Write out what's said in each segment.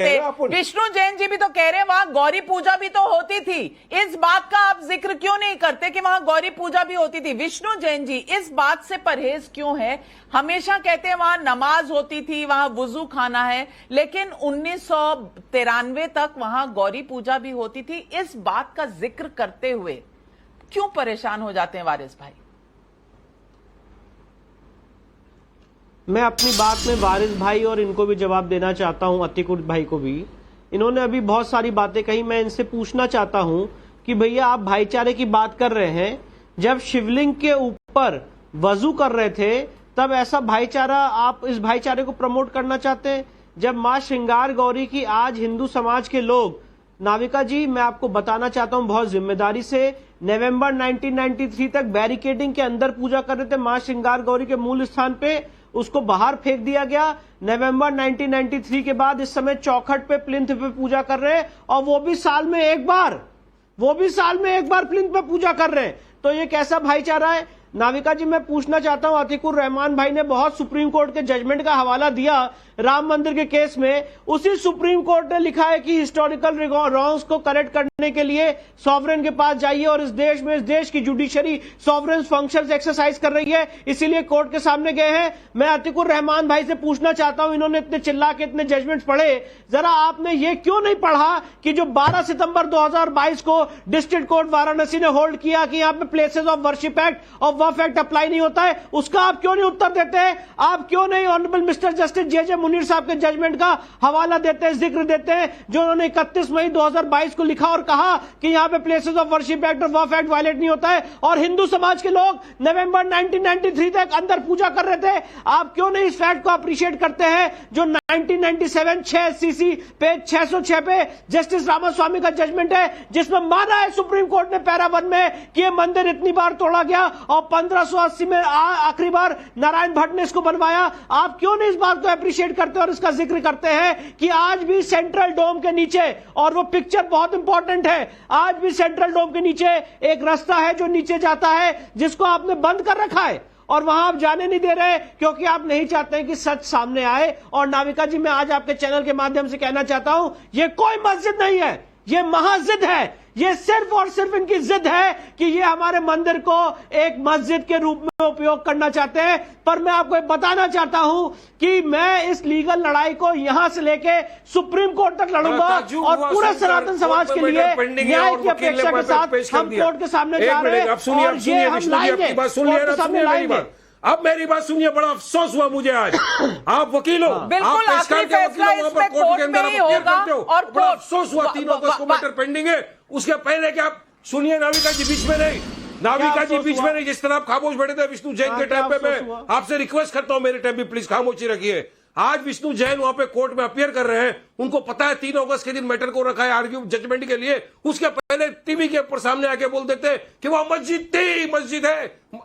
विष्णु जैन जी भी तो कह रहे हैं वहां गौरी पूजा भी तो होती थी। इस बात का आप जिक्र क्यों नहीं करते कि वहां गौरी पूजा भी होती थी? विष्णु जैन जी इस बात से परहेज क्यों है? हमेशा कहते हैं वहां नमाज होती थी, वहां वुजू खाना है, लेकिन 1993 तक वहां गौरी पूजा भी होती थी। इस बात का जिक्र करते हुए क्यों परेशान हो जाते हैं वारिस भाई? मैं अपनी बात में वारिस भाई और इनको भी जवाब देना चाहता हूं, अतिकुर भाई को भी। इन्होंने अभी बहुत सारी बातें कही। मैं इनसे पूछना चाहता हूं कि भैया आप भाईचारे की बात कर रहे हैं, जब शिवलिंग के ऊपर वजू कर रहे थे तब ऐसा भाईचारा, आप इस भाईचारे को प्रमोट करना चाहते हैं? जब मां श्रृंगार गौरी की आज हिंदू समाज के लोग, नाविका जी मैं आपको बताना चाहता हूं बहुत जिम्मेदारी से, नवंबर 1993 तक बैरिकेडिंग के अंदर पूजा कर रहे थे मां श्रृंगार गौरी के मूल स्थान पे, उसको बाहर फेंक दिया गया। नवंबर 1993 के बाद इस समय चौखट पे, प्लिंथ पे पूजा कर रहे हैं, और वो भी साल में एक बार प्लिंथ पे पूजा कर रहे हैं। तो ये कैसा भाईचारा है? नाविका जी मैं पूछना चाहता हूं, अतिकुर रहमान भाई ने बहुत सुप्रीम कोर्ट के जजमेंट का हवाला दिया राम मंदिर के केस में। उसी सुप्रीम कोर्ट ने लिखा है कि हिस्टोरिकल रॉन्ग्स को करेक्ट करने के लिए सॉवरेन के पास जाइए, और इस देश की जुडिशरी सॉवरेन फंक्शंस एक्सरसाइज कर रही है, इसीलिए कोर्ट के सामने गए हैं। मैं अतिकुर रहमान भाई से पूछना चाहता हूं, इन्होंने इतने चिल्ला के इतने जजमेंट पढ़े, जरा आपने ये क्यों नहीं पढ़ा कि जो 12 सितंबर 2022 को डिस्ट्रिक्ट कोर्ट वाराणसी ने होल्ड किया कि यहां पे प्लेसेस ऑफ वर्शिप एक्ट और वफ एक्ट अप्लाई नहीं होता है, उसका आप क्यों नहीं उत्तर देते हैं? आप क्यों नहीं honourable mister justice J Munir साहब के जजमेंट का हवाला देते हैं, जिक्र देते हैं, जो उन्होंने 31 मई 2022 को लिखा और कहा कि यहां पे प्लेसेस ऑफ वर्शिप एक्ट और वफ एक्ट वायलेट नहीं होता है, और हिंदू समाज के लोग नवंबर 1993 तक अंदर पूजा कर रहे थे? आप क्यों नहीं इस फैक्ट को अप्रिशिएट करते हैं जो 1997 6 सीसी पेज 606 पे जस्टिस रामास्वामी का जजमेंट है, जिसमें माना है सुप्रीम कोर्ट ने पैरा 1 में कि ये मंदिर इतनी बार तोड़ा गया और 1580 में आखिरी बार नारायण भट्ट ने इसको बनवाया। आप क्यों नहीं इस बात को अप्रिशिएट करते और इसका जिक्र करते हैं कि आज भी सेंट्रल डोम के नीचे, और वो पिक्चर बहुत इंपॉर्टेंट है, आज भी सेंट्रल डोम के नीचे एक रास्ता है जो नीचे जाता है, जिसको आपने बंद कर रखा है और वहां आप जाने नहीं दे रहे क्योंकि आप नहीं चाहते हैं कि सच सामने आए। और नाविका जी मैं आज आपके चैनल के माध्यम से कहना चाहता हूं, ये कोई मस्जिद नहीं है, ये महाजिद है। ये सिर्फ और सिर्फ इनकी जिद है कि ये हमारे मंदिर को एक मस्जिद के रूप में उपयोग करना चाहते हैं। पर मैं आपको बताना चाहता हूं कि मैं इस लीगल लड़ाई को यहां से लेके सुप्रीम कोर्ट तक लड़ूंगा, और पूरे सनातन समाज के लिए न्याय की अपेक्षा के साथ हम कोर्ट के सामने जा रहे हैं, और ये हम लाएंगे कोर्ट के सामने लाएंगे। अब मेरी बात सुनिए, बड़ा अफसोस हुआ मुझे आज। आप वकील हो, बिल्कुल आखिरी फैसला इसमें कोर्ट में ही होगा, और बड़ा अफसोस हुआ 3 अगस्त को मैटर पेंडिंग है। उसके पहले कि आप सुनिए, नाविका जी बीच में नहीं, नाविका जी बीच में नहीं। जिस तरह आप खामोश बैठे थे विष्णु जैन के टाइम पे, मैं आपसे रिक्वेस्ट करता हूं मेरे टाइम भी प्लीज खामोशी रखिए। आज विष्णु जैन वहां पे कोर्ट में अपियर कर रहे हैं, उनको पता है 3 अगस्त के दिन मैटर को रखा है आर्ग्यू जजमेंट के लिए। उसके पहले टीवी के ऊपर सामने आके बोल देते कि वह मस्जिद थी, मस्जिद है।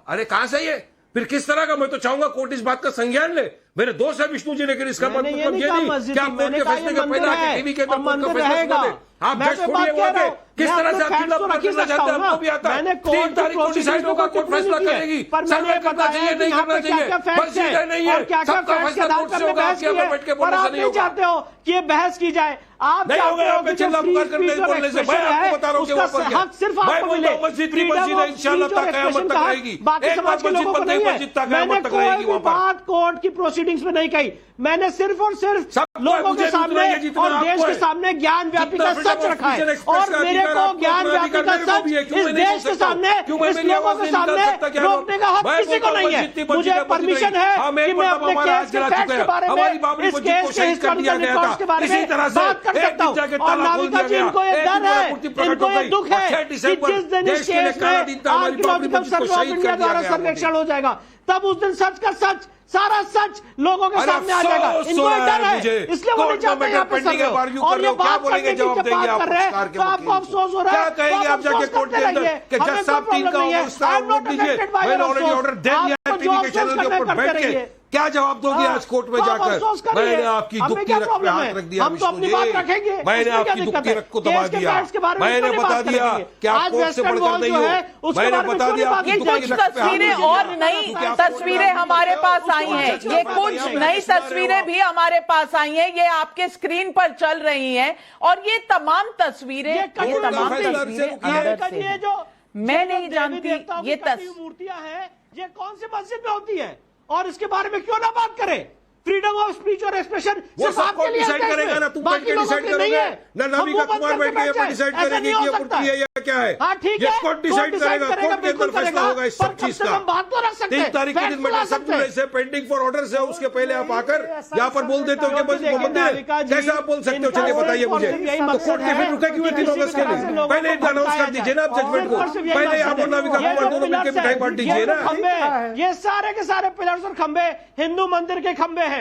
अरे कहां से ये फिर किस तरह का? मैं तो चाहूंगा कोर्ट इस बात का संज्ञान ले। मेरे दोस्त है विष्णु जी, लेकिन इसका मतलब ये नहीं कि आप कोर्ट के फैसले के पहले आके टीवी के अंदर कोर्ट का फैसला सुना दे। आप जज छोड़िए वहां पे, किस तरह से आप कितना करना चाहते हैं हमको भी आता है। 3 तारीख को डिसाइड होगा, कोर्ट फैसला करेगी, सर्वे करना चाहिए नहीं करना चाहिए, मस्जिद नहीं है, सबका फैसला कोर्ट से होगा। आपके यहाँ बैठ के बोलने से नहीं होगा। चाहते हो कि ये बहस की जाए, आप नहीं होगा यहाँ पे चिल्ला पुकार करने बोलने से। मैं आपको बता रहा हूँ कि वहां पर क्या, सिर्फ मैं बोलता हूँ मस्जिद नहीं मस्जिद है, इंशाल्लाह तक कयामत तक रहेगी। एक बार मस्जिद बन गई, मस्जिद तक कयामत तक रहेगी वहां पर। बात कोर्ट की प्रोसीडिंग्स में नहीं कही, मैंने सिर्फ और सिर्फ लोगों के सामने और देश के सामने ज्ञान व्यापी का सच रखा है, और मेरे को ज्ञान व्यापी का सच इस देश के सामने, इस लोगों के सामने रोकने का हक किसी को नहीं है। मुझे परमिशन है कि मैं अपने केस के फैक्ट्स के बारे में, इस केस के हिस्टोरिकल रिकॉर्ड्स के बारे में बात कर सकता हूं। और नाविका जी इनको एक डर है, इनको एक दुख है कि जिस दिन इस केस में आर्कियोलॉजिकल सर्वे ऑफ इंडिया द्वारा सर्वेक्षण हो जाएगा, तब उस दिन सच का सच, सारा सच लोगों के सामने आ जाएगा। इनको एक डर है, इसलिए वो नहीं चाहते यहाँ पे सर्वे। और ये बात करके नीचे बात कर रहे हैं तो आपको अफसोस हो रहा है। क्या कहेंगे आप जाके कोर्ट के अंदर कि जज साहब 3 का ऑर्डर दीजिए, मैंने ऑलरेडी ऑर्डर दे दिया है टीवी के चैनल के ऊपर बैठ के। क्या जवाब दोगे आज कोर्ट में तो आप जाकर? अफसोस करिए। मैंने आपकी हमें दुखी क्या रख पे प्रॉब्लम हाथ है? रख दिया हम तो अपनी बात रखेंगे। मैंने इसमें क्या आपकी दिक्कत दुखी है? रख को दबा केस के दिया। फैक्ट्स के बारे में मैंने क्यों नहीं बता बात दिया करेंगे? कि आप आज कोर्ट से वेस्टर्न बढ़कर वॉल नहीं जो हो। है, उसके मैंने बारे में बता क्यों दिया नहीं आपकी बात दुखी कुछ रख पे हाथ तस्वीरें रख दिया। और नई तस्वीरें हमारे पास आई हैं। ये कुछ नई तस्वीरें भी हमारे पास आई हैं। ये आपके स्क्रीन पर चल रही हैं और ये तमाम तस्वीरें अंदर से ये जो मैं नहीं जानती ये मूर्तियां हैं, ये कौन सी मस्जिद में होती है और इसके बारे में क्यों ना बात करें? फ्रीडम ऑफ स्पीच और एक्सप्रेशन वो सब कौन डिसाइड करेगा ना? तुम बैठ के डिसाइड करोगे ना? नाविका कुमार बैठ के ये डिसाइड करेगी कि ये मूर्ति है या क्या है? हाँ ठीक है, कोर्ट डिसाइड करेगा, कोर्ट के अंदर फैसला होगा इस सब चीज का। बात तो रख सकते 3 तारीख के दिन मैटर सब से पेंडिंग फॉर ऑर्डर से उसके पहले आप आकर यहाँ पर बोल देते हो कि बस वो मंदिर है। कैसे आप बोल सकते हो? चलिए बताइए मुझे। तो कोर्ट के फिर रुके क्यों 3 अगस्त के लिए? पहले अनाउंस कर दीजिए ना आप जजमेंट को। पहले यहाँ पर नाविका कुमार दोनों मिलकर मिठाई बांट दीजिए ना। ये सारे के सारे पिलर्स और खंबे हिंदू मंदिर के खंबे हैं।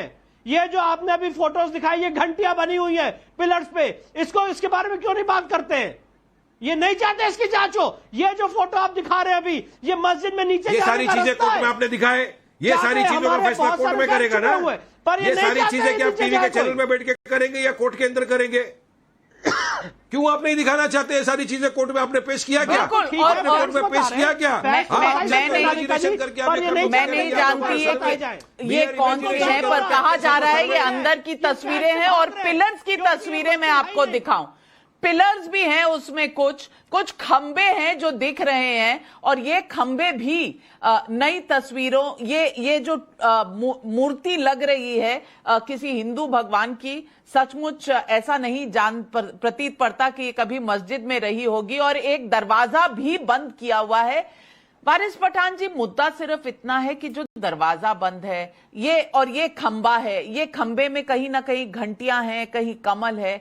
ये जो आपने अभी फोटोज दिखाई, ये घंटियां बनी हुई है पिलर्स पे। इसके बारे में क्यों नहीं बात करते हैं? ये नहीं चाहते इसकी जांच हो। ये जो फोटो आप दिखा रहे हैं अभी, ये मस्जिद में नीचे ये सारी चीजें कोर्ट में आपने दिखाए। ये सारी चीजों का फैसला कोर्ट में करेगा ना? ये सारी चीजें क्या आप टीवी के चैनल में बैठ के करेंगे या कोर्ट के अंदर करेंगे? क्यों आप नहीं दिखाना चाहते? ये सारी चीजें कोर्ट में आपने पेश किया क्या? बिल्कुल, आपने कोर्ट में पेश किया क्या? मैं नहीं जानती है कि ये कौन सी है, पर कहा जा रहा है ये अंदर की तस्वीरें हैं और पिलर्स की तस्वीरें मैं आपको दिखाऊं। पिलर्स भी हैं उसमें, कुछ खंबे हैं जो दिख रहे हैं और ये खंबे भी नई तस्वीरों, ये जो मूर्ति लग रही है किसी हिंदू भगवान की, सचमुच ऐसा नहीं प्रतीत पड़ता कि ये कभी मस्जिद में रही होगी। और एक दरवाजा भी बंद किया हुआ है। वारिस पठान जी, मुद्दा सिर्फ इतना है कि जो दरवाजा बंद है ये खंबा है, ये खंबे में कहीं ना कहीं घंटियां हैं, कहीं कमल है।